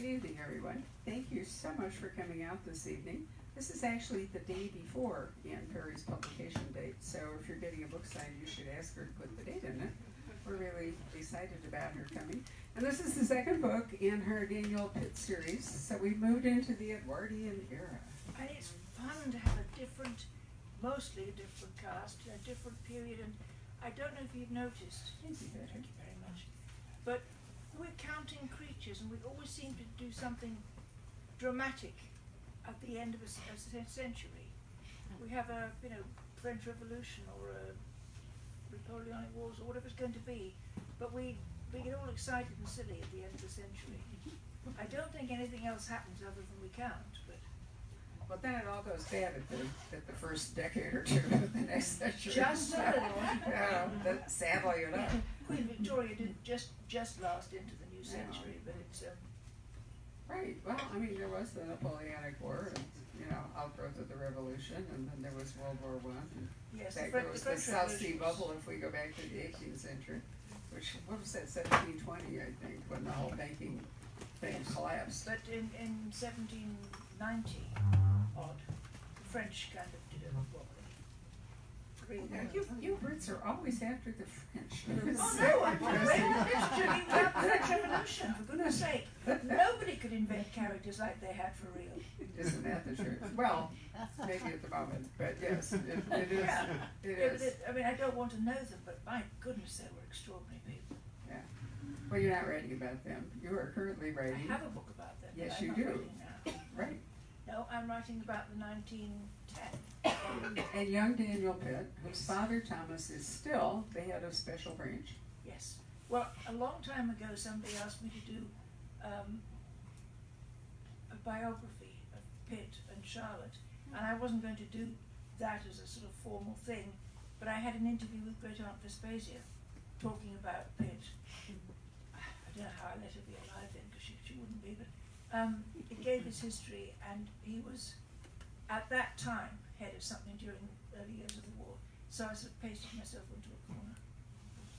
Good evening, everyone. Thank you so much for coming out this evening. This is actually the day before Ann Perry's publication date, so if you're getting a book signed, you should ask her to put the date in it. We're really excited about her coming. And this is the second book in her Daniel Pitt series, so we've moved into the Edwardian era. And it's fun to have mostly a different cast, a different period, and I don't know if you've noticed, thank you very much, but we're counting creatures and we always seem to do something dramatic at the end of a century. We have a French Revolution or a Napoleonic Wars or whatever it's going to be, but we get all excited and silly at the end of the century. I don't think anything else happens other than we count, but Well, then it all goes bad at the first decade or two of the next century. just a little. Sadly enough. Queen Victoria didn't just last into the new century, but it's Right. Well, I mean, there was the Napoleonic War, and outgrowth of the Revolution, and then there was World War I. yes, In fact, there was the South Sea Bubble if we go back to the 18th century, which, what was that, 1720, I think, when the whole banking thing collapsed. But in 1790 odd, the French kind of did it wobbly. You Brits are always after the French. Oh no, I'm not literally about the French Revolution, for goodness sake. Nobody could invent characters like they had for real. Isn't that the truth? Well, maybe at the moment, but yes, it is. Yeah. It Yeah, is. but I don't want to know them, but my goodness, they were extraordinary people. Yeah. Well, you're not writing about them. You are currently I writing. have a book about them. Yes, but I'm you not do. writing now. Right. No, I'm writing about the 1910. And young Daniel Pitt, whose father Thomas is still the head of Special Branch. Yes. Well, a long time ago, somebody asked me to do a biography of Pitt and Charlotte, and I wasn't going to do that as a sort of formal thing, but I had an interview with Great Aunt Vespasian talking about Pitt. I don't know how I let her be alive then, because she wouldn't be, but it gave his history, and he was, at that time, head of something during the early years of the war, so I sort of pasted myself into a corner.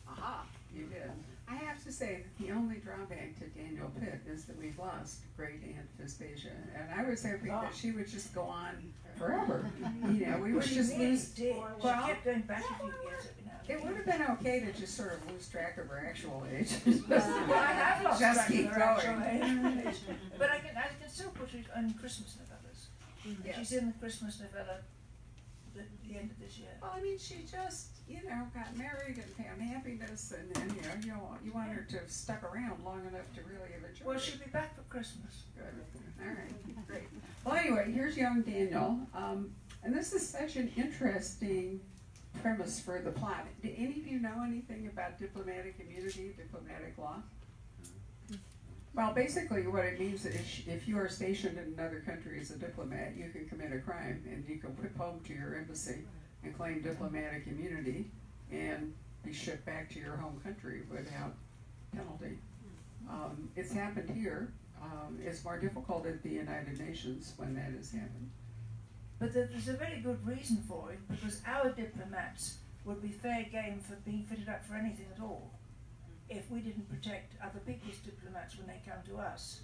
Aha, you did. I have to say that the only drawback to Daniel Pitt is that we've lost Great Aunt Vespasian, and I was hoping that she would just go on forever. We would just lose. Did. Well, She kept going back a few years every now and then. it would have been okay to just sort of lose track of her actual age. Well, I have lost Just track keep of her actual going. age. But I can still put her in Christmas novellas. Yes. She's in the Christmas novella at the end of this year. Well, I mean, she just, got married and found happiness, and you want her to have stuck around long enough to really have enjoyed Well, it. she'll be back for Christmas. Good. All right, great. Well, anyway, here's young Daniel, and this is such an interesting premise for the plot. Do any of you know anything about diplomatic immunity, diplomatic law? Well, basically what it means is if you are stationed in another country as a diplomat, you can commit a crime and you can whip home to your embassy and claim diplomatic immunity and be shipped back to your home country without penalty. It's happened here. It's more difficult at the United Nations when that has happened. But there's a very good reason for it, because our diplomats would be fair game for being fitted up for anything at all. If we didn't protect other people's diplomats when they come to us,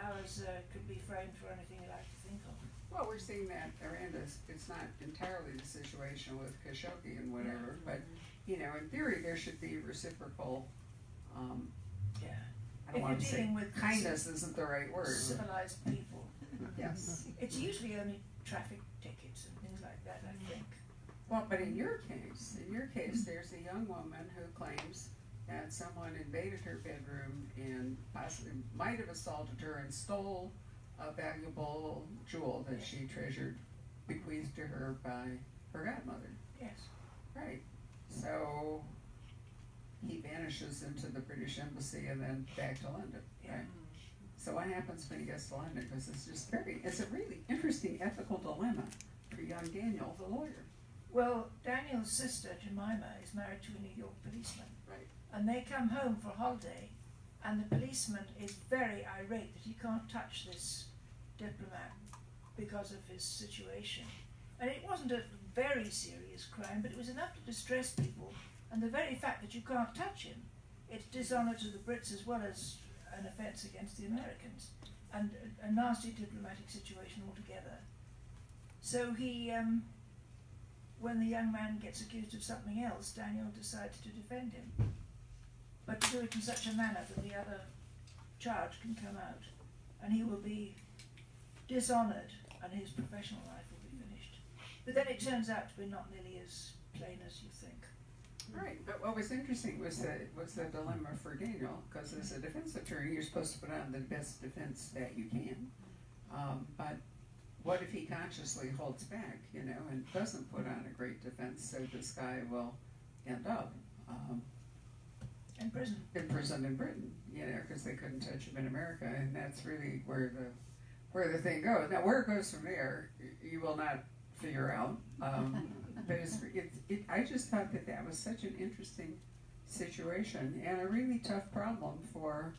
ours could be framed for anything you like to think of. Well, we're seeing that around us. It's not entirely the situation with Khashoggi and whatever, but in theory, there should be reciprocal. Yeah. I don't want to say kindness isn't the right word. Civilized people. Yes. It's usually only traffic tickets and things like that, I think. Well, but in your case, there's a young woman who claims that someone invaded her bedroom and possibly might have assaulted her and stole a valuable jewel that she treasured, bequeathed to her by her godmother. Yes. Right. So he vanishes into the British embassy and then back to London. Yeah. Right. So what happens when he gets to London? Because it's a really interesting ethical dilemma for young Daniel, the lawyer. Well, Daniel's sister, Jemima, is married to a New York policeman. Right. And they come home for a holiday, and the policeman is very irate that he can't touch this diplomat because of his situation. And it wasn't a very serious crime, but it was enough to distress people, and the very fact that you can't touch him, it's dishonour to the Brits as well as an offence against the Americans, and a nasty diplomatic situation altogether. So he, when the young man gets accused of something else, Daniel decides to defend him, but to do it in such a manner that the other charge can come out, and he will be dishonoured, and his professional life will be finished. But then it turns out to be not nearly as plain as you think. Right, but what was interesting was the dilemma for Daniel, because as a defense attorney, you're supposed to put on the best defense that you can. But what if he consciously holds back, and doesn't put on a great defense, so this guy will end up In prison. in prison in Britain, because they couldn't touch him in America, and that's really where the thing goes. Now, where it goes from there, you will not figure out. But I just thought that was such an interesting situation and a really tough problem for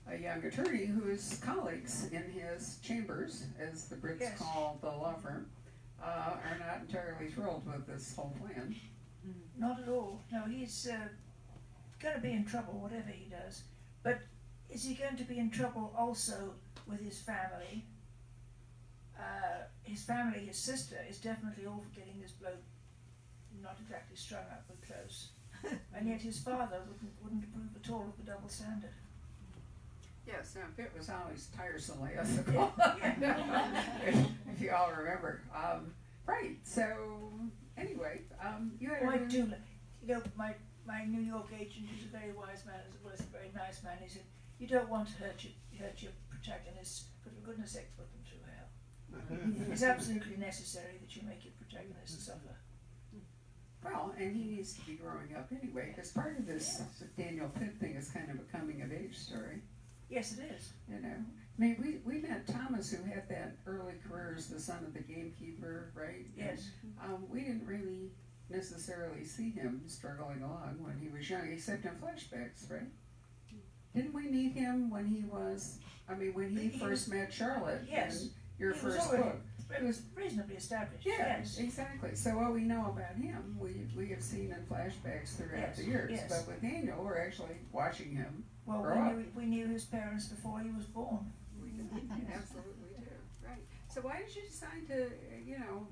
a young attorney whose colleagues in his chambers, as the Brits Yes. call the law firm, are not entirely thrilled with this whole plan. Not at all. No, he's going to be in trouble, whatever he does. But is he going to be in trouble also with his family? His family, his sister, is definitely all for getting this bloke not exactly strung up but close. And yet his father wouldn't approve at all of the double standard. Yes, now Pitt was always tiresomely ethical, if you all remember. Right, so anyway, you had I do. My New York agent is a very wise man, as well as a very nice man. He said, you don't want to hurt your protagonists, but for goodness sake, put them through hell. It's absolutely necessary that you make your protagonists suffer. Well, and he needs to be growing up anyway, because part of this Daniel Pitt thing is kind of a coming of age story. Yes, it is. I mean, we met Thomas, who had that early career as the son of the gamekeeper, right? Yes. And, we didn't really necessarily see him struggling along when he was young, except in flashbacks, right? Didn't we meet him when he first met Charlotte? Yes. In your He was first already- book. It was reasonably established. Yeah, Yes. exactly. So what we know about him, we have seen in flashbacks throughout the years. Yes. But with Daniel, we're actually watching him. Well, grow up. we knew his parents before he was born. We absolutely do. Right. So why did you decide to,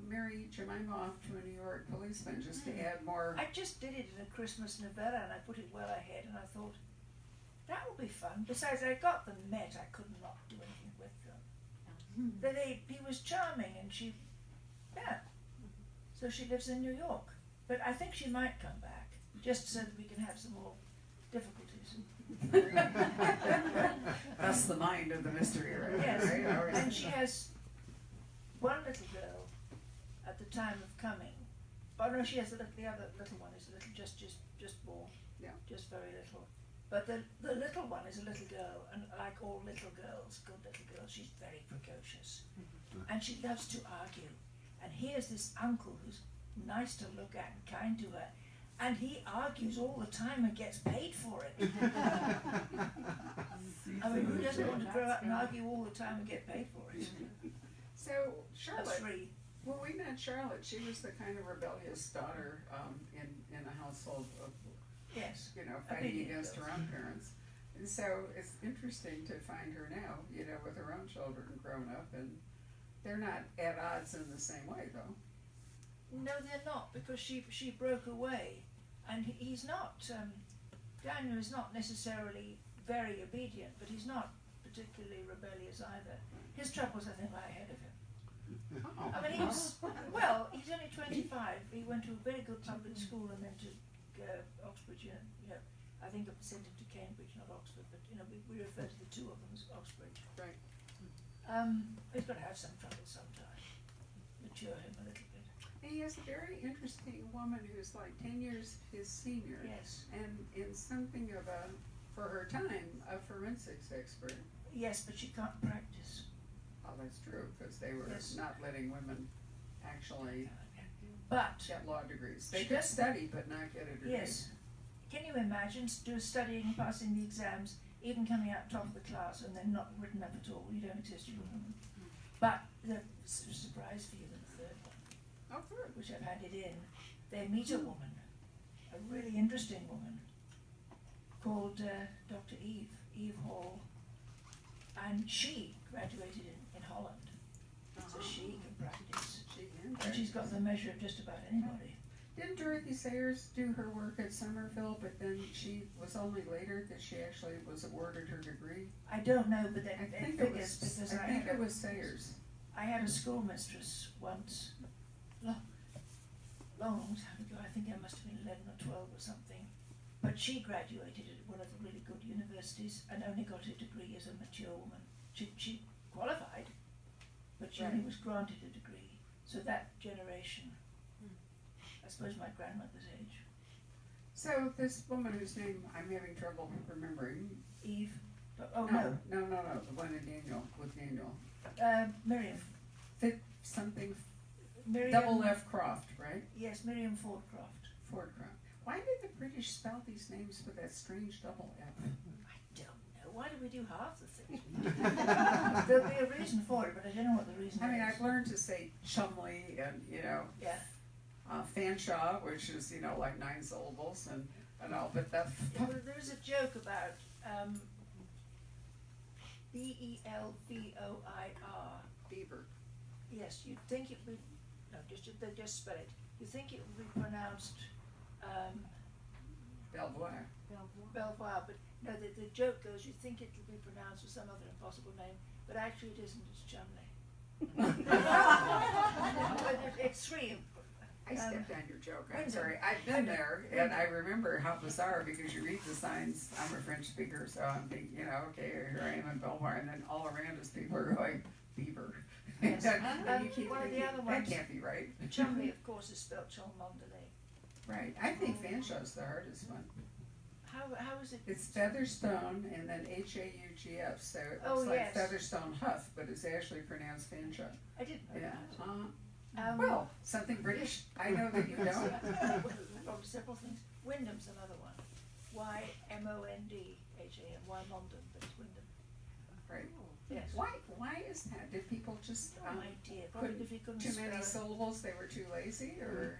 marry Jemima off to a New York policeman just to add more? I just did it in a Christmas novella, and I put it well ahead, and I thought that will be fun. Besides, I got them met. I could not do anything with them. But he was charming, and so she lives in New York. But I think she might come back, just so that we can have some more difficulties. That's the mind of the mystery, right? Yes, Right? and she has one little girl at the time of coming. Oh no, she has the other little one is a little just born. Yeah. Just very little. But the little one is a little girl, and like all little girls, good little girls, she's very precocious. And she loves to argue. And here's this uncle who's nice to look at and kind to her, and he argues all the time and gets paid for it. I mean, who doesn't want to grow up and argue all the time and get paid for it? So That's Charlotte, free. when we met Charlotte, she was the kind of rebellious daughter in a household of, Yes. fighting Obedient against her girls. own parents. And so it's interesting to find her now, with her own children grown up, and they're not at odds in the same way, though. No, they're not, because she broke away, and he's not. Daniel is not necessarily very obedient, but he's not particularly rebellious either. His troubles, I think, lie ahead of him. Oh. I mean, he's only 25. He went to a very good public school and then to Oxford. I think I sent him to Cambridge, not Oxford, but we refer to the two of them as Oxford. Right. He's got to have some trouble sometime. Mature him a little bit. And he has a very interesting woman who's like 10 years his senior. Yes. And in something of for her time, a forensics expert. Yes, but she can't practice. Oh, that's true, because they were Yes. not letting women actually But get law degrees. They She could does- study, but not get a degree. yes, can you imagine studying, passing the exams, even coming out top of the class, and then not written up at all? You don't exist, you're a woman. But the surprise for you in the third one, Oh, good. which I've handed in, they meet a woman, a really interesting woman, called Dr. Eve Hall, and she graduated in Holland, so she can practice. And she's got the measure of just about anybody. Didn't Dorothy Sayers do her work at Somerville, but then she was only later that she actually was awarded her degree? I don't know, but then I it think figures because I think it was Sayers. I had a schoolmistress once, long time ago. I think I must have been 11 or 12 or something. But she graduated at one of the really good universities and only got a degree as a mature woman. She qualified, but she only was granted a degree. So that generation, I suppose my grandmother's age. So this woman whose name I'm having trouble remembering. Eve, oh No, the one in Daniel, with Daniel. Miriam. Something, Miriam. double F Croft, right? Yes, Miriam Fordcroft. Fordcroft. Why did the British spell these names with that strange double F? I don't know. Why do we do half the things? There'll be a reason for it, but I don't know what the reason is. I mean, I've learned to say Chumley and, Yeah. Fanshawe, which is, like 9 syllables and all, but that's. Yeah, well, there's a joke about Belvoir. Beaver. Yes, you'd think it would, no, they just spell it. You think it would be pronounced Belvoir. Belvoir, but no, the joke goes, you think it would be pronounced with some other impossible name, but actually it isn't, it's Chumley. But it's 3. I stepped on your joke, I'm Wyndham. sorry. I've been there, and I remember how bizarre, because you read the signs, I'm a French speaker, so I'm thinking, okay, here I am in Belvoir, and then all around us people are going, Beaver. Yes. And you keep One of the thinking, other that ones- can't be right. Chumley, of course, is spelled Cholmondeley. Right, I think Fanshawe's the hardest one. How is it? It's Featherstone and then H-A-U-G-F, so it Oh, looks like yes. Featherstone Huff, but it's actually pronounced Fanshawe. I didn't know Yeah, that. well, something British, I know that you don't. Probably several things. Wyndham's another one. Y-M-O-N-D-H-A-M. Wymondham, but it's Wyndham. Right. Yes. Why is that? Did people just, No idea. Probably put if you couldn't too spell many it. syllables, they were too lazy, or?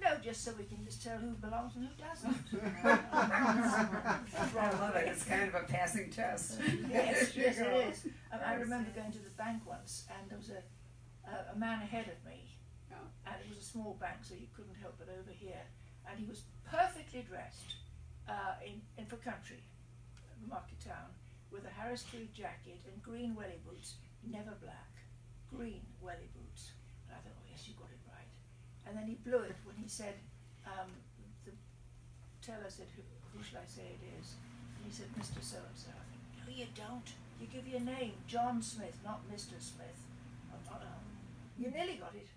No, just so we can just tell who belongs and who doesn't. I love it, it's kind of a passing test. Yes, There you yes, go. it is. I remember going to the bank once, and there was a man ahead of me, Oh. and it was a small bank, so you couldn't help but overhear. And he was perfectly dressed in for country, market town, with a Harris tweed jacket and green welly boots, never black, green welly boots. And I thought, oh yes, you got it right. And then he blew it when he said, the teller said, who shall I say it is? And he said, Mr. So-and-so. I think, no, you don't. You give your name, John Smith, not Mr. Smith. You nearly got it.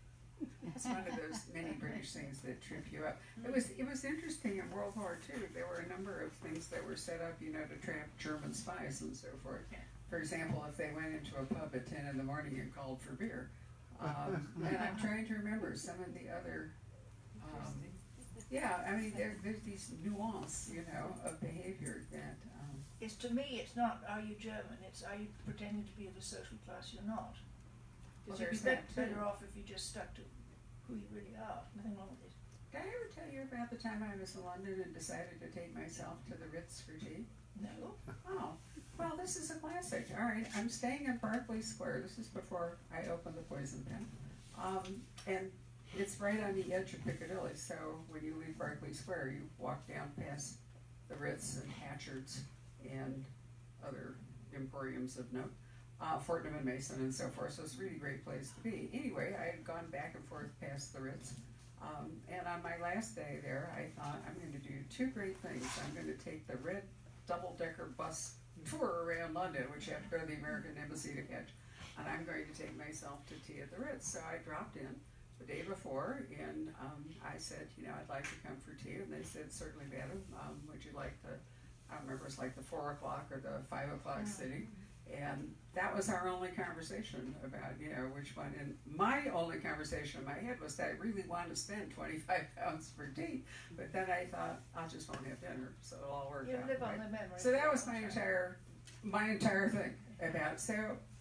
It's one of those many British things that trip you up. It was interesting in World War II. There were a number of things that were set up, to trap German spies and so forth. Yeah. For example, if they went into a pub at 10 in the morning and called for beer. And I'm trying to remember some of the other, there's these nuance, of behavior that, It's to me, it's not, are you German? It's, are you pretending to be of a social class you're not? Well, Because there's you'd be that too. better off if you just stuck to who you really are. Nothing wrong with it. did I ever tell you about the time I was in London and decided to take myself to the Ritz for tea? No. Oh, well, this is a classic. All right, I'm staying in Berkeley Square. This is before I opened the Poison Pen. And it's right on the edge of Piccadilly, so when you leave Berkeley Square, you walk down past the Ritz and Hatchard's and other emporiums of note, Fortnum and Mason and so forth, so it's a really great place to be. Anyway, I had gone back and forth past the Ritz, and on my last day there, I thought, I'm going to do 2 great things. I'm going to take the red double-decker bus tour around London, which you have to go to the American Embassy to catch, and I'm going to take myself to tea at the Ritz. So I dropped in the day before, and I said, I'd like to come for tea, and they said, certainly, madam, would you like the, I don't remember, it's like the 4 o'clock or the 5 o'clock sitting, and that was our only conversation about, which one, and my only conversation in my head was that I really wanted to spend 25 pounds for tea, but then I thought, I just won't have dinner, so it'll all work You out. live on right? the memory. So that was my entire thing about it. So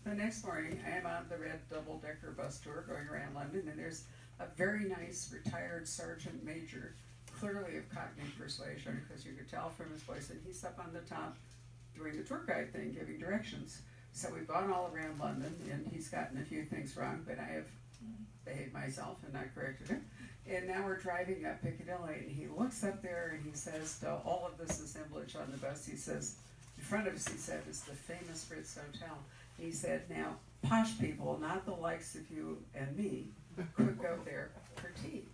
the next morning, I am on the red double-decker bus tour going around London, and there's a very nice retired sergeant major, clearly of Cockney persuasion, because you could tell from his voice, and he's up on the top doing the tour guide thing, giving directions. So we've gone all around London, and he's gotten a few things wrong, but I have behaved myself and not corrected him. And now we're driving up Piccadilly, and he looks up there and he says to all of this assemblage on the bus, he says, in front of us, he said, is the famous Ritz Hotel. He said, now, posh people, not the likes of you and me, could go there for tea.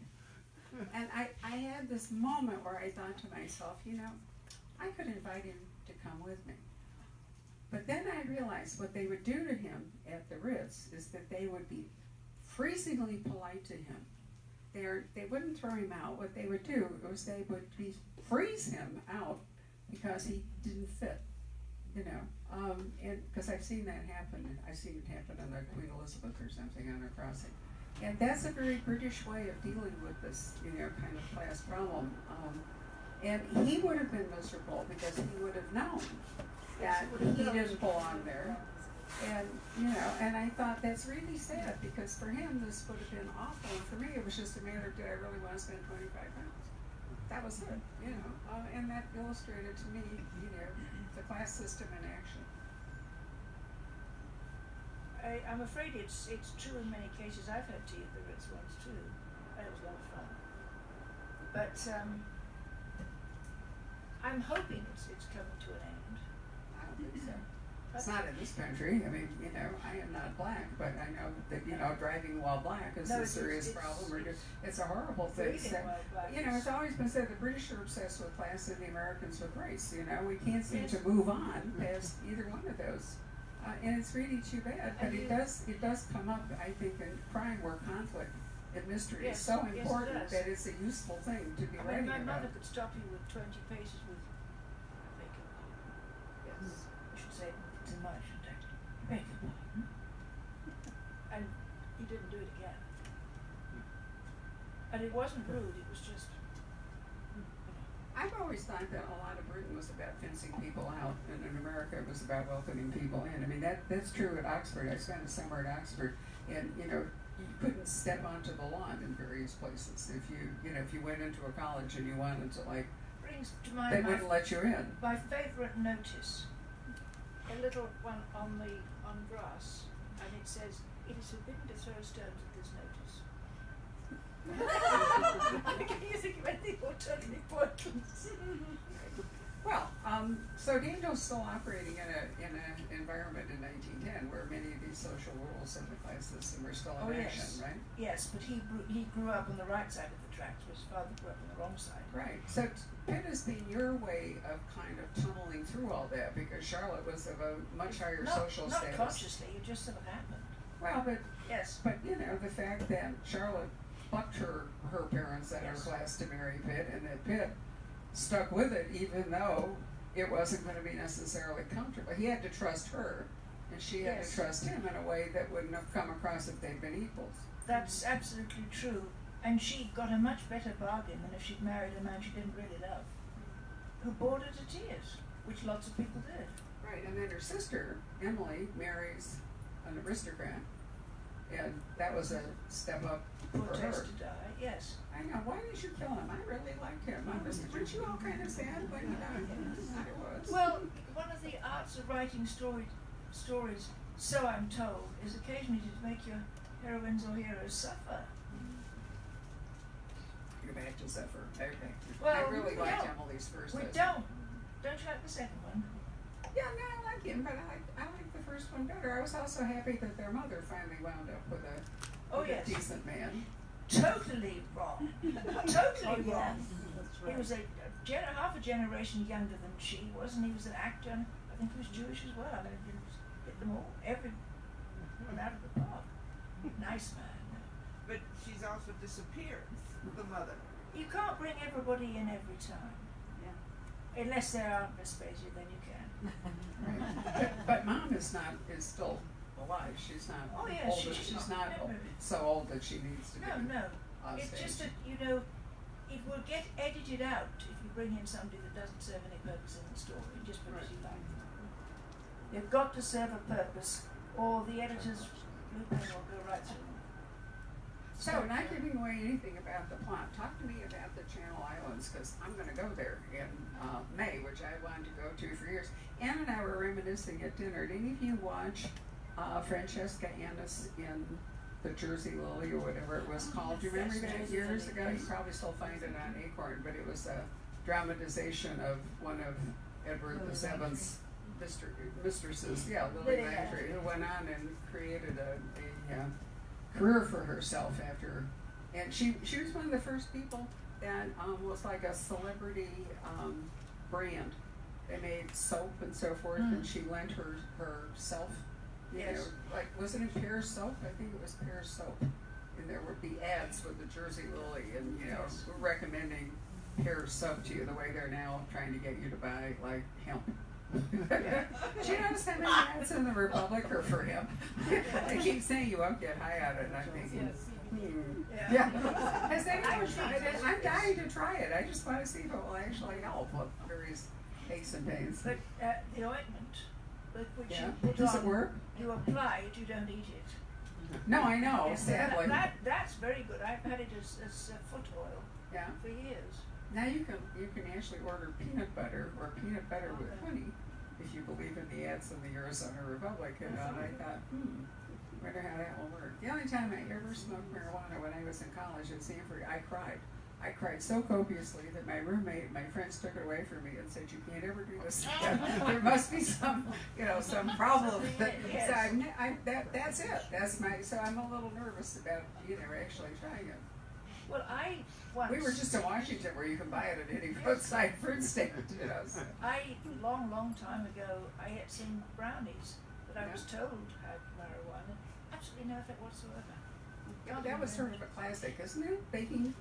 And I had this moment where I thought to myself, you know, I could invite him to come with me. But then I realized what they would do to him at the Ritz is that they would be freezingly polite to him. They wouldn't throw him out. What they would do was they would freeze him out because he didn't fit, you know. And because I've seen that happen. I've seen it happen on the Queen Elizabeth or something on a crossing. And that's a very British way of dealing with this, you know, kind of class problem. And he would have been miserable because he would have known that he didn't belong there. And, you know, and I thought that's really sad because for him this would have been awful. And for me it was just a matter of, did I really want to spend 25 pounds? That was it, you know. And that illustrated to me, you know, the class system in action. I'm afraid it's true in many cases. I've had tea at the Ritz once too. That was a lot of fun. But I'm hoping it's coming to an end. I don't think so. It's not in this country. I mean, you know, I am not black, but I know that, you know, driving while black is a serious problem. It's a horrible thing. So, you know, it's always been said the British are obsessed with class and the Americans with race. You know, we can't seem to move on past either one of those. And it's really too bad, but it does come up, I think, in crime where conflict and mystery is so important that it's a useful thing to be writing about. My mother could stop you with 20 paces with makeup. Yes, I should say too much, shouldn't I? Makeup. And he didn't do it again. And it wasn't rude, it was just. I've always thought that a lot of Britain was about fencing people out, and in America it was about welcoming people in. I mean, that's true at Oxford. I spent a summer at Oxford, and, you know, you couldn't step onto the lawn in various places. If you went into a college and you wanted to, like, Brings to mind they wouldn't let you in. My favourite notice, a little one on grass, and it says, "It is forbidden to throw stones at this notice." Can you think of anything more totally pointless? Well, so Daniel's still operating in an environment in 1910 where many of these social rules of the class system are still in action, right? Yes, but he grew up on the right side of the tracks, whereas his father grew up on the wrong side. Right. So Pitt has been your way of kind of tunneling through all that because Charlotte was of a much higher social status. Not consciously, it just sort of happened. Well, but yes, but you know the fact that Charlotte bucked her parents and her class to marry Pitt, and that Pitt stuck with it even though it wasn't going to be necessarily comfortable. He had to trust her, and she had to trust him in a way that wouldn't have come across if they'd been equals. That's absolutely true. And she got a much better bargain than if she'd married a man she didn't really love, who bored her to tears, which lots of people did. Right, and then her sister, Emily, marries an aristocrat, and that was a step up for her. To die, yes. I know, why did you kill him? I really liked him. Weren't you all kind of sad when you died? I was. Well, one of the arts of writing stories, so I'm told, is occasionally to make your heroines or heroes suffer. You're back to suffer. Okay. Well, I really liked Emily's first husband. Don't you like the second one? Yeah, no, I like him, but I like the first one better. I was also happy that their mother finally wound up with a decent man. Totally wrong. Totally wrong. He was half a generation younger than she was, and he was an actor. And I think he was Jewish as well. I mean, he hit them all, everyone out of the park. Nice man. But she's also disappeared, the mother. You can't bring everybody in every time. Yeah. Unless there aren't Vespasia, then you can. but Mom is still alive. She's not old. She's not so old that she needs to be. No. On it's stage. just that, it will get edited out if you bring in somebody that doesn't serve any purpose in the story, just because you like them. You've got to serve a purpose, or the editor's blueprint will go right through them. So, not giving away anything about the plot, talk to me about the Channel Islands, because I'm going to go there in May, which I wanted to go to for years. Ann and I were reminiscing at dinner. Did any of you watch Francesca Annis in the Jersey Lily or whatever it was called? Do you remember Yes, that Jersey years Lily, ago? You yes. probably still find it on Acorn, but it was a dramatization of one of Edward VII's mistresses, Lily Lily Langtry, who went on and created a career for herself after, and she was one of the first people that was like a celebrity brand. They made soap and so forth, and she lent herself, you Yes. know, like, wasn't it Pear's soap? I think it was Pear's soap. And there would be ads with the Jersey Lily and, you know, Yes. recommending Pear's soap to you the way they're now trying to get you to buy, like, hemp. Do you notice how many ads in the Republic are for hemp? They keep saying you won't get high on it, and I'm thinking, Yeah. Has anyone tried it? I'm dying to try it. I just want to see if it will actually help with various aches and pains. But the ointment, which Yeah. you put Does it on, work? you apply it, you don't eat it. No, I know, Yes, sadly. that's very good. I've had it as foot oil Yeah. for years. Now you can actually order peanut butter or peanut butter with honey if you believe in the ads in the Arizona Republic. And I thought, wonder how that will work. The only time I ever smoked marijuana when I was in college at Stanford, I cried. I cried so copiously that my roommate, my friends took it away from me and said, "You can't ever do this again. There must be some problem." Yes. So that's it. That's so I'm a little nervous about actually trying it. Well, I once. We were just in Washington where you can buy it at any roadside fruit stand, so. Long time ago, I had some brownies that I was told had marijuana. Absolutely no effect whatsoever. That was sort of a classic, isn't it? Baking,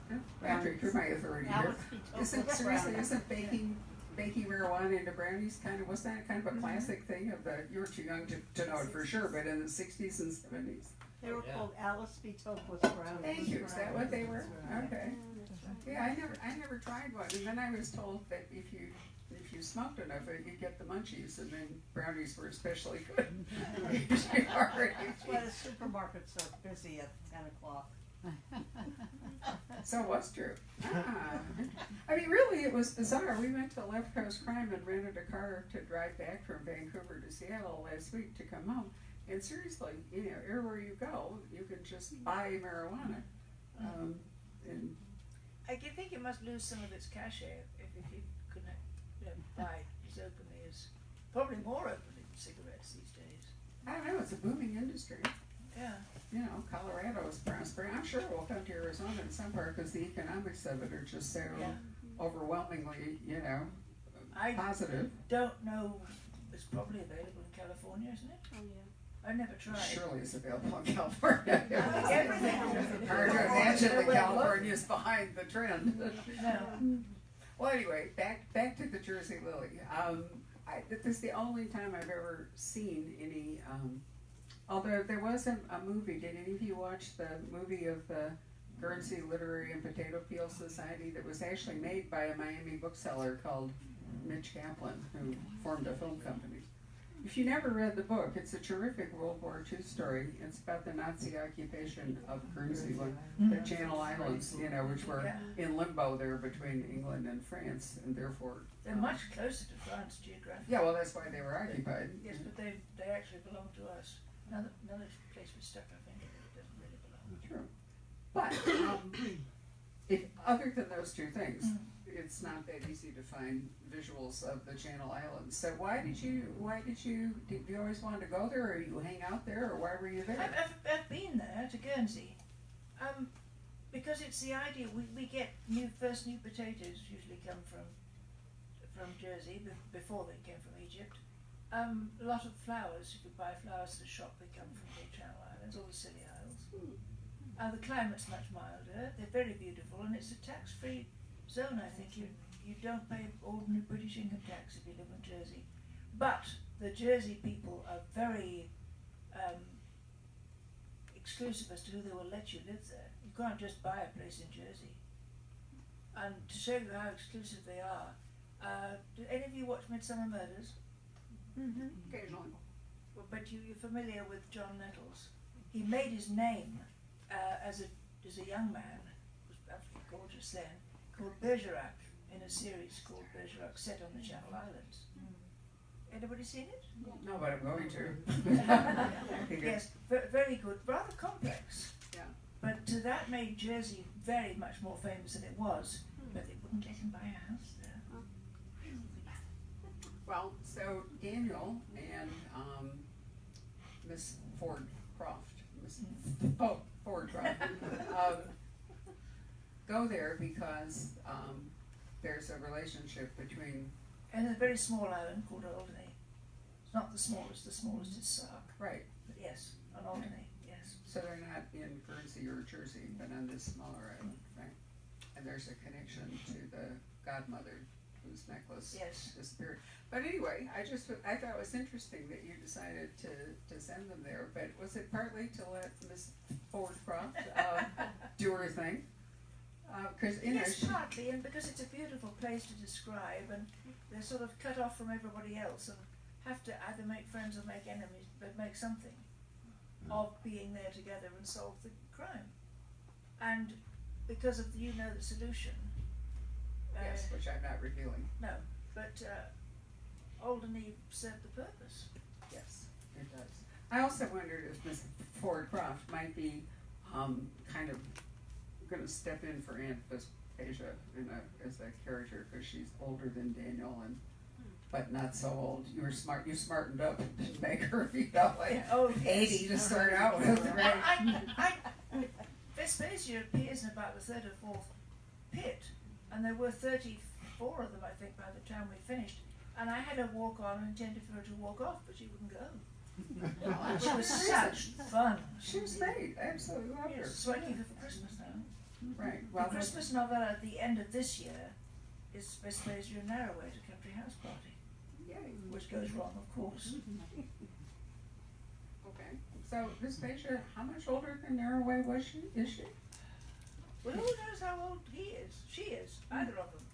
Patrick, you're my authority here. Isn't baking marijuana into brownies was that kind of a classic thing you were too young to know it for sure, but in the 60s and 70s? They were called Alice B. Toklas brownies. Thank you, is that what they were? That's right. Okay. Yeah, I never tried one, and then I was told that if you smoked enough, you'd get the munchies, and then brownies were especially good. That's why the supermarkets are busy at 10 o'clock. So it was true. I mean, really, it was bizarre. We went to Left Coast Crime and rented a car to drive back from Vancouver to Seattle last week to come home. And seriously, everywhere you go, you can just buy marijuana. And I think it must lose some of its cachet if you couldn't buy as openly as, probably more openly than cigarettes these days. I don't know, it's a booming industry. Yeah. Colorado is prospering. I'm sure it will come to Arizona in some part because the economics of it are just so overwhelmingly, I positive. don't know. It's probably available in California, isn't it? Oh, yeah. I've never tried. Surely it's available in California. Everything. Hard to imagine that California is behind the trend. No. Well, anyway, back to the Jersey Lily. This is the only time I've ever seen any. Although there was a movie. Did any of you watch the movie of the Guernsey Literary and Potato Peel Society that was actually made by a Miami bookseller called Mitch Kaplan, who formed a film company? If you never read the book, it's a terrific World War II story. It's about the Nazi occupation of Guernsey, the Channel Islands, which were in limbo there between England and France, and therefore. They're much closer to France geographically. Yeah, well, that's why they were occupied. Yes, but they actually belong to us. Another place we're stuck, I think, it doesn't really belong. True. But if other than those two things, it's not that easy to find visuals of the Channel Islands. So did you always want to go there, or you hang out there, or why were you there? I've been there to Guernsey, because it's the idea we get new potatoes usually come from Jersey before they came from Egypt. A lot of flowers, if you buy flowers at a shop, they come from the Channel Islands, all the Scilly Isles. The climate's much milder, they're very beautiful, and it's a tax-free zone, I think. You don't pay ordinary British income tax if you live in Jersey. But the Jersey people are very exclusive as to who they will let you live there. You can't just buy a place in Jersey. And to show you how exclusive they are, do any of you watch Midsummer Murders? Occasionally. Well, but you're familiar with John Nettles. He made his name as a young man, who was absolutely gorgeous then, called Bergerac, in a series called Bergerac, set on the Channel Islands. Anybody seen it? No, but I'm going to. Yes, very good, rather complex. Yeah. But that made Jersey very much more famous than it was, but they wouldn't let him buy a house there. Well, so Daniel and Miss Ford Croft, Ford Croft, go there because there's a relationship between. And a very small island called Alderney. It's not the smallest is Sark. Right. But yes, on Alderney, yes. So they're not in Guernsey or Jersey, but on this smaller island, right? And there's a connection to the godmother whose necklace Yes. disappeared. But anyway, I thought it was interesting that you decided to send them there, but was it partly to let Miss Ford Croft do her thing? Cause you know, Yes, partly, and because it's a beautiful place to describe, and they're sort of cut off from everybody else and have to either make friends or make enemies, but make something of being there together and solve the crime. And because of the solution. yes, which I'm not revealing. No, but Alderney served the purpose. Yes, it does. I also wondered if Miss Ford Croft might be kind of going to step in for Aunt Vespasia as a character, because she's older than Daniel but not so old. You were smart. You smartened up and didn't make her, like 80 to start out with, right? Vespasia appears in about the third or fourth pit, and there were 34 of them, I think, by the time we finished. And I had her walk on and intended for her to walk off, but she wouldn't go. It was such fun. She was great. I absolutely loved her. So I keep her for Christmas now. Right. The Christmas novel at the end of this year is Vespasia and Narroway to Country House Party, Yay. which goes wrong, of course. Okay. So Vespasia, how much older than Narroway was she? Is she? Well, who knows how old he is? She is. Either of them.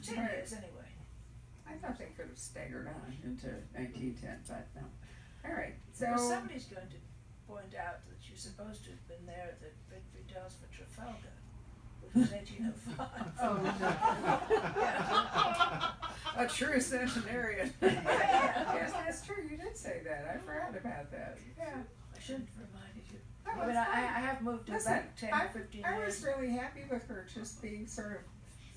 10 Right. years anyway. I thought they could have staggered on into 1910, but no. All right. So. Well, somebody's going to point out that you're supposed to have been there at the victory dance for Trafalgar, which was 1805. A true centenarian. Yes, that's true. You did say that. I forgot about that. Yeah. I shouldn't have reminded you. That I mean, was I fine. have moved her Listen, back 10 or 15 I years. was really happy with her just being sort of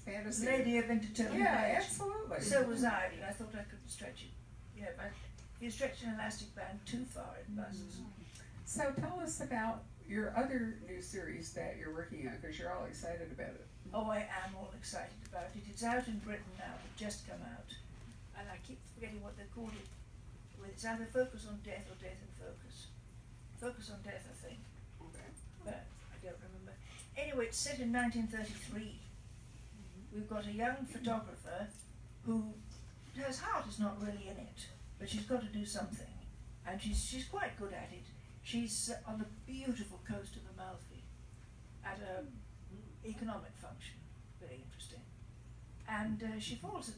fantasy. Lady of indeterminate Yeah, age. absolutely. So was I, and I thought I could stretch it. You know, if you stretch an elastic band too far, it busts. So tell us about your other new series that you're working on, because you're all excited about it. Oh, I am all excited about it. It's out in Britain now. It's just come out. And I keep forgetting what they called it. Well, it's either Focus on Death or Death in Focus. Focus on Death, I think. Okay. But I don't remember. Anyway, it's set in 1933. We've got a young photographer whose heart is not really in it, but she's got to do something. And she's quite good at it. She's on the beautiful coast of Amalfi at a economic function, very interesting. And she falls,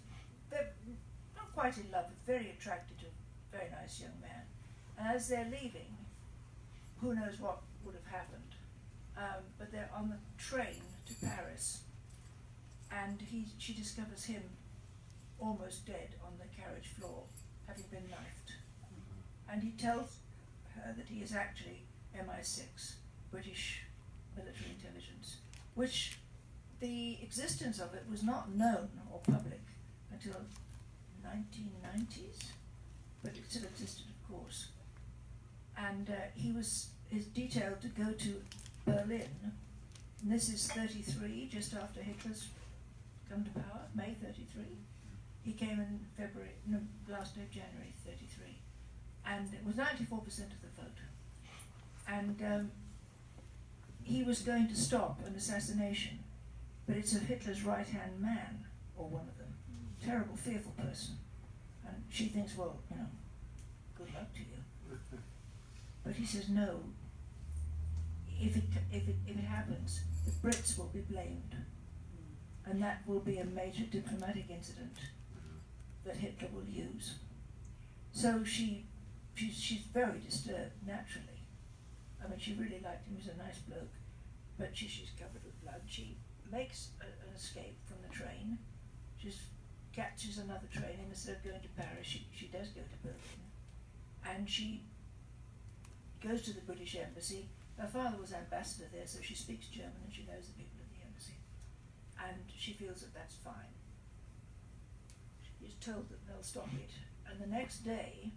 not quite in love, but very attracted to a very nice young man. And as they're leaving, who knows what would have happened, but they're on the train to Paris, and she discovers him almost dead on the carriage floor, having been knifed. And he tells her that he is actually MI6, British military intelligence, which the existence of it was not known or public until 1990s, but it still existed, of course. And he is detailed to go to Berlin, and this is 33, just after Hitler's come to power, May 33. He came in last day of January 33, and it was 94% of the vote. And he was going to stop an assassination, but it's of Hitler's right-hand man, or one of them. Terrible, fearful person. And she thinks, well, good luck to you. But he says, no, if it happens, the Brits will be blamed. And that will be a major diplomatic incident that Hitler will use. So she's very disturbed, naturally. I mean, she really liked him, he was a nice bloke, but she's covered with blood. She makes an escape from the train. She's catches another train, and instead of going to Paris, she does go to Berlin. And she goes to the British Embassy. Her father was ambassador there, so she speaks German and she knows the people at the embassy. And she feels that that's fine. She is told that they'll stop it. And the next day,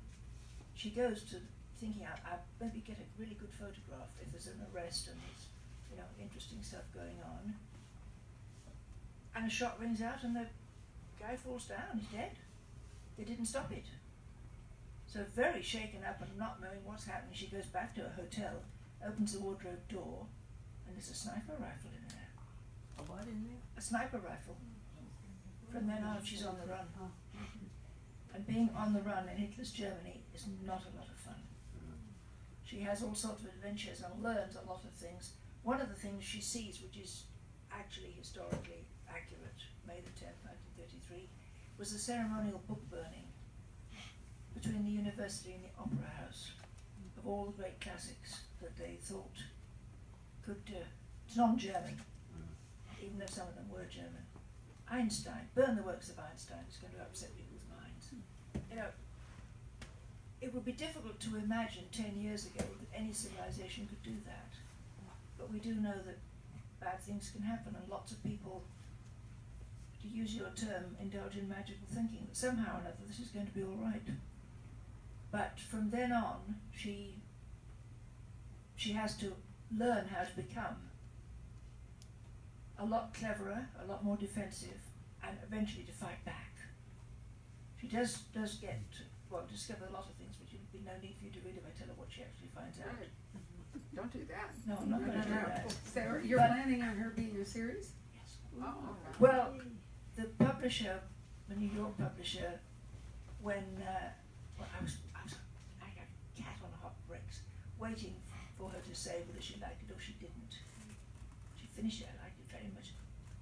she goes to thinking, I'll maybe get a really good photograph if there's an arrest and there's, you know, interesting stuff going on. And a shot rings out and the guy falls down, he's dead. They didn't stop it. So very shaken up and not knowing what's happening, she goes back to her hotel, opens the wardrobe door, and there's a sniper rifle in there. A what in there? A sniper rifle. From then on, she's on the run. And being on the run in Hitler's Germany is not a lot of fun. She has all sorts of adventures and learns a lot of things. One of the things she sees, which is actually historically accurate, May the 10th, 1933, was the ceremonial book burning between the university and the opera house of all the great classics that they thought could, it's non-German, even though some of them were German. Einstein, burn the works of Einstein, it's going to upset people's minds. You know, it would be difficult to imagine 10 years ago that any civilization could do that. But we do know that bad things can happen, and lots of people, to use your term, indulge in magical thinking that somehow or another this is going to be all right. But from then on, she has to learn how to become a lot cleverer, a lot more defensive, and eventually to fight back. She does get, well, discover a lot of things, which would be no need for you to read if I tell her what she actually finds out. Right. Don't do that. No, I'm not going to do that. So you're But- planning on her being a series? Yes. Oh, okay. Well, the publisher, the New York publisher, when I had a cat on hot bricks, waiting for her to say whether she liked it or she didn't. She finished it. I liked it very much.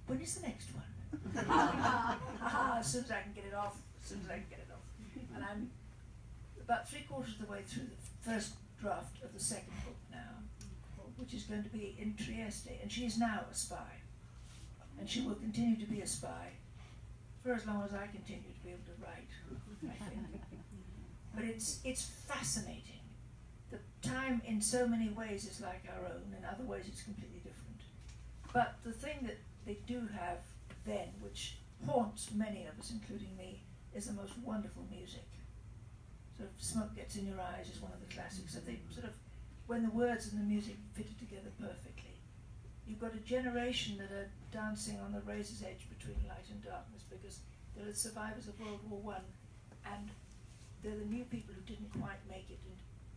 When is the next one? As soon as I can get it off. And I'm about 3/4 of the way through the first draft of the second book now, which is going to be in Trieste, and she is now a spy, and she will continue to be a spy for as long as I continue to be able to write, I think. But it's fascinating. The time in so many ways is like our own, in other ways it's completely different. But the thing that they do have then, which haunts many of us, including me, is the most wonderful music. Sort of Smoke Gets in Your Eyes is one of the classics. So they sort of, when the words and the music fitted together perfectly. You've got a generation that are dancing on the razor's edge between light and darkness because they're the survivors of World War I, and they're the new people who didn't quite make it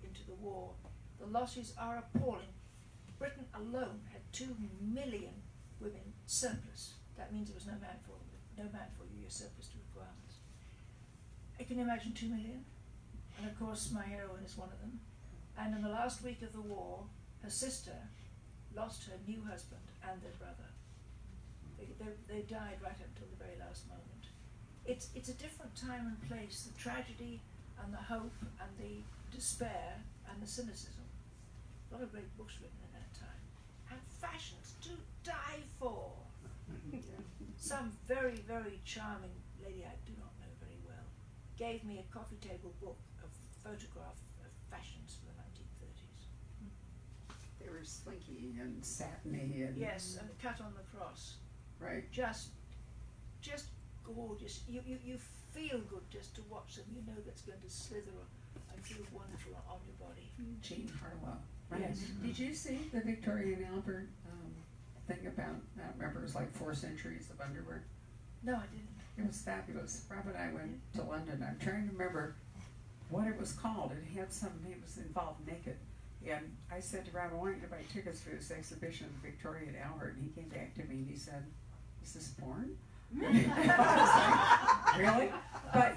into the war. The losses are appalling. Britain alone had 2 million women surplus. That means there was no man for them. No man for you, you're surplus to requirements. I can imagine 2 million. And of course my heroine is one of them. And in the last week of the war, her sister lost her new husband and their brother. They died right up until the very last moment. It's a different time and place, the tragedy and the hope and the despair and the cynicism. A lot of great books written in that time. And fashions to die for. Some very, very charming lady I do not know very well gave me a coffee table book of photographs of fashions for the 1930s. They were slinky and satiny and. Yes, and cut on the cross. Right. Just gorgeous. You feel good just to watch them. You know that's going to slither and feel wonderful on your body. Jean Harlow. Right. Yes. Did you see the Victoria and Albert thing about, I don't remember, it was like 4 centuries of underwear? No, I didn't. It was fabulous. Rob and I went to London. I'm trying to remember what it was called. It had some, it was involved naked. And I said to Rob, I want you to buy tickets for this exhibition of Victoria and Albert. And he came back to me and he said, is this porn? I was like, really? But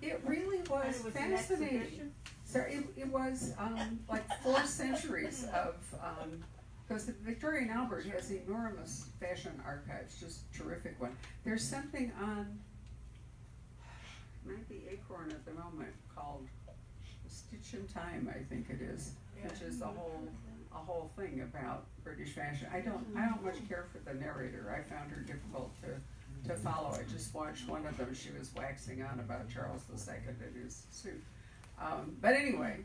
you know, it really was And it was an fascinating. exhibition? So it was like 4 centuries of, because the Victoria and Albert has enormous fashion archives, just terrific one. There's something on, might be Acorn at the moment, called Stitch in Time, I think it is, which is a whole thing about British fashion. I don't much care for the narrator. I found her difficult to to follow. I just watched one of them. She was waxing on about Charles II and his suit. But anyway,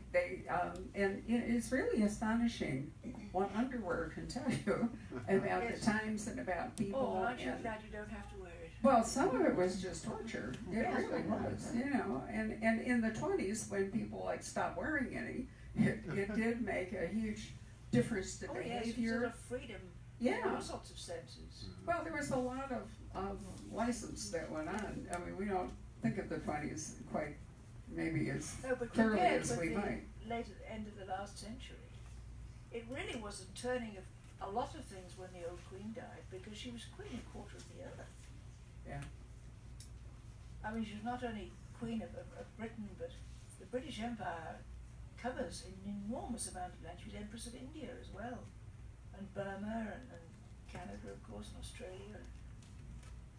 and it's really astonishing what underwear can tell you about Yes. the times and about people. Oh, aren't you and, glad you don't have to wear it? well, some of it was just torture. It Yes. really was, and in the 20s when people like stopped wearing any, it did make a huge difference to Oh yes, it's behavior. sort of freedom in Yeah. all sorts of senses. Well, there was a lot of license that went on. I mean, we don't think of the 20s quite maybe as No, but clearly compared as with we the might. later end of the last century, it really was a turning of a lot of things when the old Queen died, because she was Queen a quarter of the earth. Yeah. I mean, she was not only Queen of Britain, but the British Empire covers an enormous amount of land. She was Empress of India as well, and Burma, and Canada, of course, and Australia,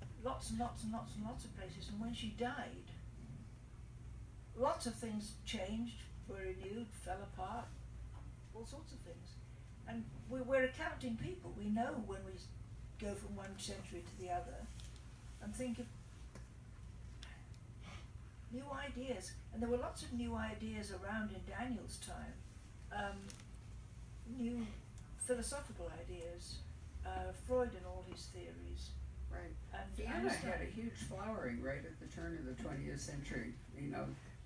and lots and lots and lots and lots of places. And when she died, lots of things changed, were renewed, fell apart, all sorts of things. And we're accounting people. We know when we go from one century to the other and think of new ideas. And there were lots of new ideas around in Daniel's time, new philosophical ideas, Freud and all his theories. Right. And Vienna Einstein. had a huge flowering right at the turn of the 20th century.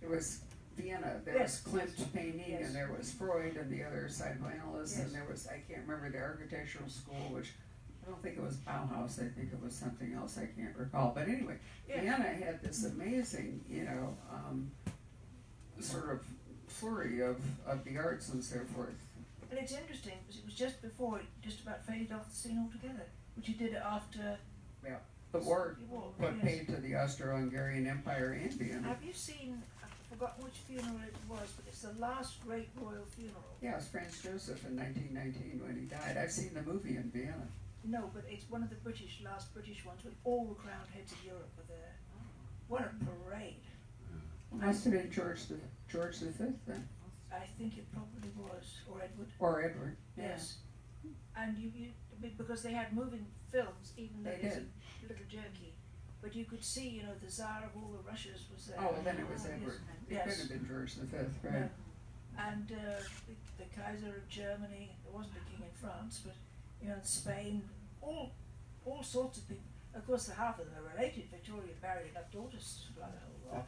There was Vienna, there Yes, was Klimt yes, painting, yes. and there was Freud and the other psychoanalysts, Yes. and there was, I can't remember the architectural school, which I don't think it was Bauhaus, I think it was something else, I can't recall. But anyway, Yeah. Vienna had this amazing, sort of flurry of the arts and so forth. And it's interesting because it was just before it just about faded off the scene altogether, which he did it after The war the war. put Yes. paid to the Austro-Hungarian Empire and Vienna. Have you seen, I've forgotten which funeral it was, but it's the last great royal funeral. Yeah, it was Franz Joseph in 1919 when he died. I've seen the movie in Vienna. No, but it's one of the last British ones when all the crowned heads of Europe were there. What a parade. Must have been George V then, I think it probably was, or Edward. or Edward. Yes. And because they had moving films, even though They it's did. a little jerky, but you could see, the Tsar of all the Russias was there. Oh, well, then it was Yes. Edward. It Yes. could have been George V, right? No. And the Kaiser of Germany, there wasn't a king in France, but in Spain, all sorts of people. Of course, the half of them are related. Victoria married enough daughters to supply the whole lot.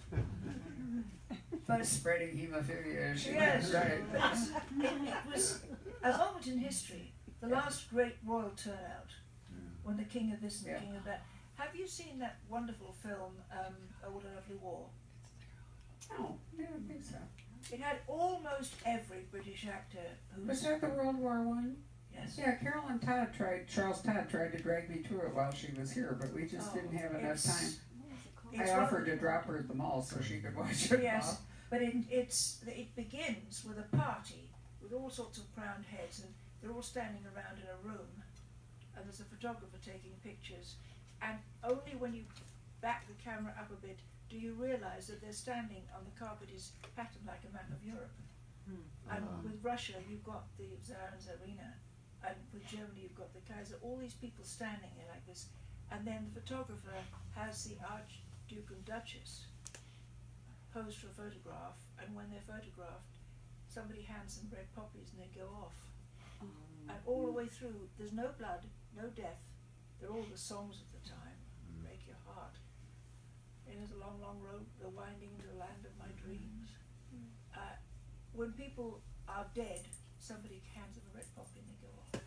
But Spreading hemophilia as she yes, went, right? but it was a moment in history. The last great royal turnout, when the king of this and the king of that. Have you seen that wonderful film, Oh, What a Lovely War? No, I don't think so. It had almost every British actor Was who's that the World War One? yes. Yeah, Charles Todd tried to drag me through it while she was here, but we just didn't have enough time. It's I one- offered to drop her at the mall so she could watch it. Yes, all. but it begins with a party with all sorts of crowned heads, and they're all standing around in a room, and there's a photographer taking pictures, and only when you back the camera up a bit do you realise that they're standing on the carpet is patterned like a map of Europe. And with Russia you've got the Tsar and Tsarina, and with Germany you've got the Kaiser, all these people standing there like this, and then the photographer has the Archduke and Duchess pose for a photograph, and when they're photographed, somebody hands them red poppies and they go off. And all the way through, there's no blood, no death, they're all the songs of the time, break your heart. It is a long, long road, the winding to the land of my dreams. When people are dead, somebody hands them a red poppy and they go off.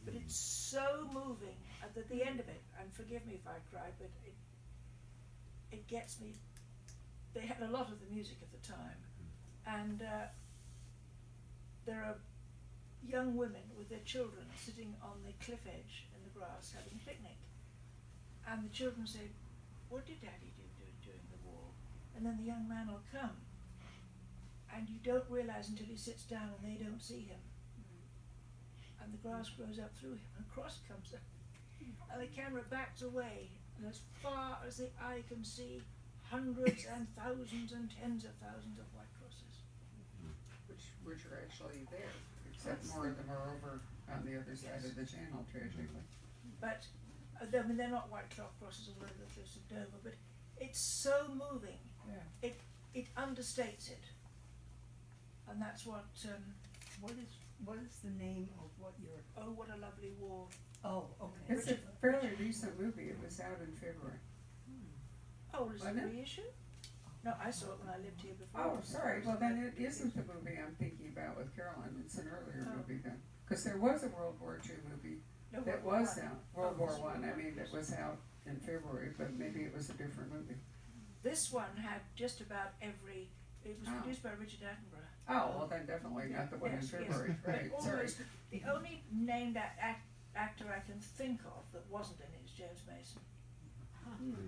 But it's so moving at the end of it, and forgive me if I cry, but it gets me. They had a lot of the music at the time, and there are young women with their children sitting on the cliff edge in the grass having a picnic, and the children say, "What did Daddy do during the war?" And then the young man will come, and you don't realise until he sits down and they don't see him, and the grass grows up through him, and a cross comes up, and the camera backs away, and as far as the eye can see, hundreds and thousands and tens of thousands of white crosses. Which are actually there, except more of them are over on the other side of the channel, tragically. But I mean, they're not white clock crosses all over the cliffs of Dover, but it's so moving. Yeah. It understates it, and that's what. What is the name of what you're, Oh, what a lovely war! oh, okay. It's a fairly recent movie, it was out in February. Oh, is it Wasn't a it? reissue? No, I saw it when I lived here before. Oh, sorry, well then it isn't the movie I'm thinking about with Caroline, it's an earlier Oh. movie then. Cause there was a World War II movie No, that World War was One. out, World Oh, War it's One, I World mean, War that was out in February, but maybe it was a different movie. This one had just about every. It was Oh. produced by Richard Attenborough. Oh, well then definitely not the one in Yes, yes. February, right, But sorry. almost the only named actor I can think of that wasn't in it is James Mason.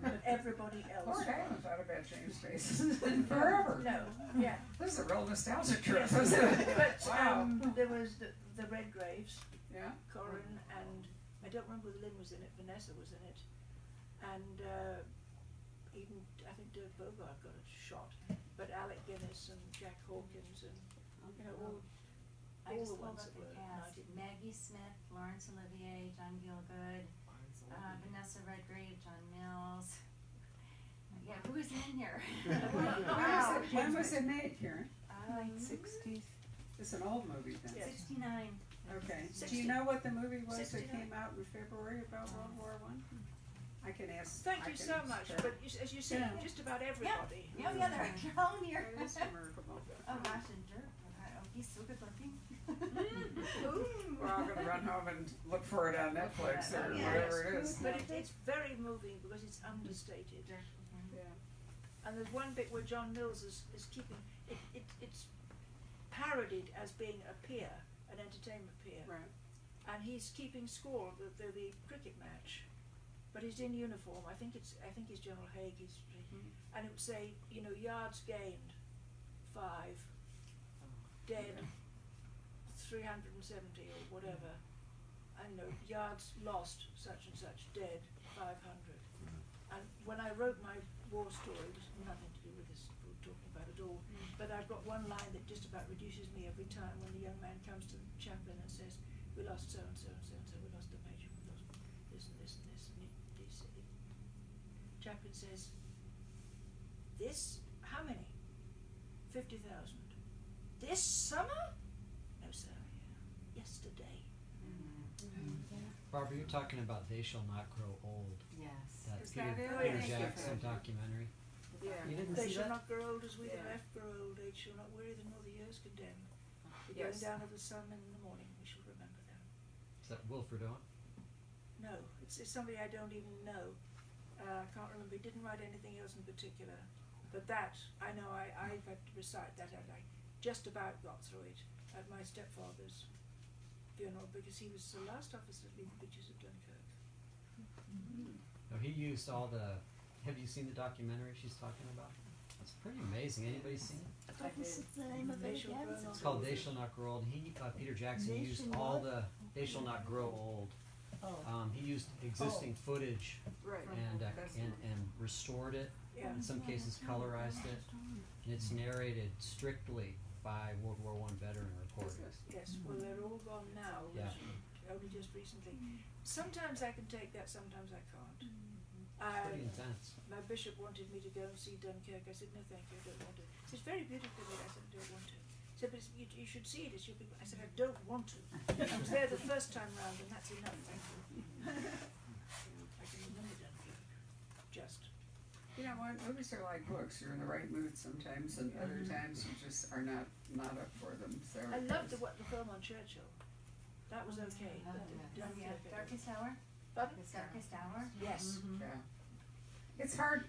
But everybody else. Lord, I haven't thought about James Mason in forever. No, yeah. This is a real nostalgia trip, Yes. isn't it? But Wow. there was the Redgraves, Yeah, Corin, and I don't remember whether Lynn was in it. Vanessa was in it, and even I think Dirk Bogart got a shot. But Alec Guinness and Jack Hawkins and you know all I just the pulled ones up that the were cast: knighted. Maggie Smith, Laurence Olivier, John Gielgud, Vanessa Redgrave, John Mills. Yeah, who is in here? Wow. when was it made, Karen? Late 60s. It's an old movie then. Yes. 69. Okay, do 60. you know what the movie was that 69. came out in February about World War One? I can ask. Thank I you can so much. check. But as you see, Yeah. just about everybody. Yeah, they're all here. It is remarkable. Oh gosh, and Dirk, oh, he's so good looking. We're all gonna run home and look for it on Netflix or Oh, yeah. whatever it is. But it's very moving because it's understated. Dirk, Yeah. And there's one bit where John Mills is keeping it's parodied as being a peer, an entertainment peer, Right. and he's keeping score of the cricket match, but he's in uniform. I think it's General Haig. And it would say, you know, yards gained 5, dead 370 or whatever, and you know yards lost such and such, dead 500. And when I wrote my war story, it was nothing to do with this we're talking about at all, but I've got one line that just about reduces me every time when the young man comes to the chaplain and says, we lost so and so and so and so, we lost the major, we lost this and this and this, and chaplain says, this, how many? 50,000. This summer? No sir, yesterday. Barbara, you're talking about They Shall Not Grow Old, Yes. that Is Peter, that it? Peter Yes. Jackson documentary. Yeah. You didn't They see shall that? not grow old as we the Yeah. left grow old, age shall not weary them nor the years condemn. The Yes. going down of the sun in the morning, we shall remember them. Is that Wilfred Owen? No, it's somebody I don't even know. I can't remember. He didn't write anything else in particular. But that, I know I've had to recite that out. I just about got through it at my stepfather's funeral because he was the last officer to lead the pictures of Dunkirk. No, he used all the. Have you seen the documentary she's talking about? It's pretty amazing. Anybody seen it? What's the name of They it shall again? grow It's called They Shall Not Grow Old. Peter Jackson They used Shall all Not? the They Shall Not Grow Old. Oh, He used existing footage Right. and restored it. Yeah. In some cases, colorized it, and it's narrated strictly by World War I veteran reporters. Yes, well they're all gone now. Yeah. Only just recently. Sometimes I can take that, sometimes I can't. Pretty intense. My bishop wanted me to go and see Dunkirk. I said, no thank you, I don't want to. He said, it's very beautiful there. I said, I don't want to. He said, but you should see it. It's your big... I said, I don't want to. I was there the first time round and that's enough, thank you. I can remember Dunkirk. Just. You know what, movies are like books, you're in the right mood sometimes, and other times you just are not up for them, so. I loved the film on Churchill. That was okay. Oh, but yeah. Dunkirk. Darkest Hour? Pardon? Darkest Hour? Yes. Yeah. It's hard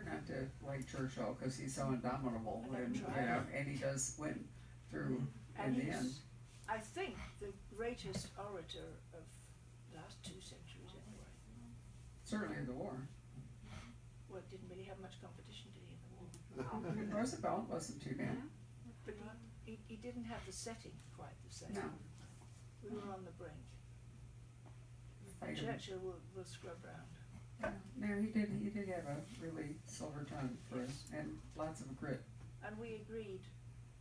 not to like Churchill, cause he's so indomitable, and, you know, and he does win through in And the end. he's, I think, the greatest orator of the last 2 centuries anyway. Certainly the war. Well, didn't really have much competition, did he, in the war? Roosevelt wasn't too bad. But he didn't have the setting quite the same. No. We were on the brink. And Fighter. Churchill will scrub round. Yeah. No, he did have a really silver tongue for us, and lots of grit. And we agreed,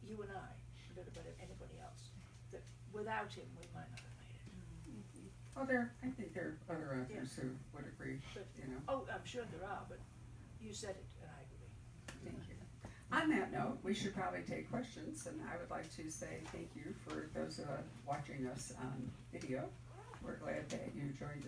you and I, a bit about anybody else, that without him we might not have made it. Oh, I think there are other authors who would agree, But, you know. oh, I'm sure there are, but you said it and I agree. Thank you. On that note, we should probably take questions, and I would like to say thank you for those watching us on video. We're glad that you joined